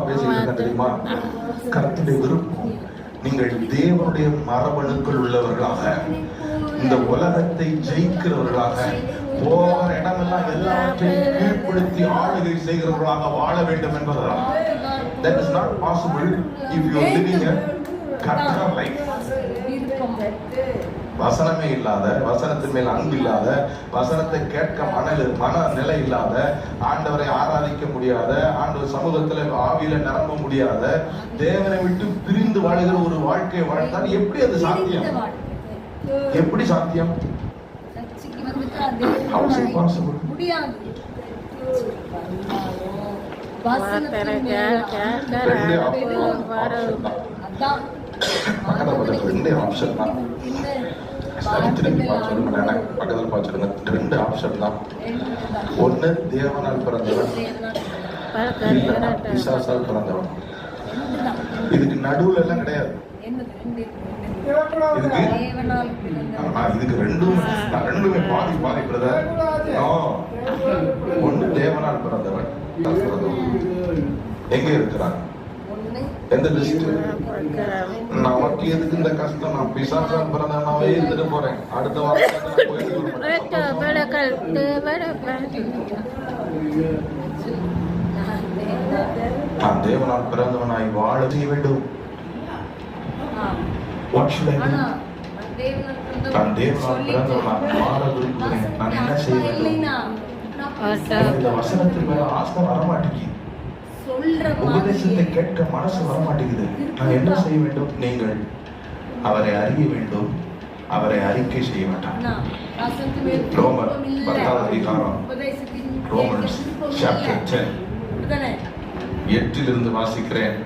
பேசிக்கிட்டு தெரியுமா? கர்த்தருடைய விருப்பம் நீங்கள் தேவனுடைய மரபணுக்கள் உள்ளவர்களாக, இந்த உலகத்தை ஜெயிக்கிறவர்களாக, போகிற இடமெல்லாம் எல்லாவற்றையும் கீழ்ப்படுத்தி ஆளுகை செய்கிறவர்களாக வாழ வேண்டும் என்பதுதான். That is not possible if you are living a carnal life. வசனமே இல்லாத, வசனத்தின் மேல் அன்பு இல்லாத, வசனத்தை கேட்க மனநிலை இல்லாத, ஆண்டவரை ஆராதிக்க முடியாத, ஆண்டவர் சமூகத்துல ஆவியில நிரம்ப முடியாத, தேவனை விட்டு பிரிந்து வாழுகிற ஒரு வாழ்க்கையை வாழ்ந்தால் எப்படி அது சாத்தியம்? எப்படி சாத்தியம்? How is it possible? ரெண்டு ஆப்ஷன் தான். திரும்பி பார்த்துடுங்க, பக்கத்தில் பார்த்துடுங்க. ரெண்டு ஆப்ஷன் தான். ஒண்ணு தேவனால் பிறந்தவன், இல்லைன்னா பிசாசால் பிறந்தவன். இதுக்கு நடுவுல எல்லாம் கிடையாது. இதுக்கு ரெண்டுமே பாதி பிரதர். ஒண்ணு தேவனால் பிறந்தவன், எங்க இருக்கிறான்? எந்த லிஸ்ட்? நமக்கு எதுக்கு இந்த கஷ்டம்? நான் பிசாசால் பிறந்தவனாவே இருந்துட்டு போறேன். அடுத்த வாரம் நான் தேவனால் பிறந்தவனாய் வாழ செய்ய வேண்டும். நான் தேவனால் பிறந்தவனாய் வாழ விரும்புகிறேன். நான் என்ன செய்ய வேண்டும்? இந்த வசனத்தின் மேல ஆசை வரமாட்டேங்குது. உபதேசத்தை கேட்க மனசு வரமாட்டேங்குது. நான் என்ன செய்ய வேண்டும்? நீங்கள் அவரை அறிய வேண்டும், அவரை அறிக்கை செய்ய வேண்டாம். ரோமர் 10வது அதிகாரம், ரோமன்ஸ் சாப்டர் 10 8 வாசிக்கிறேன்.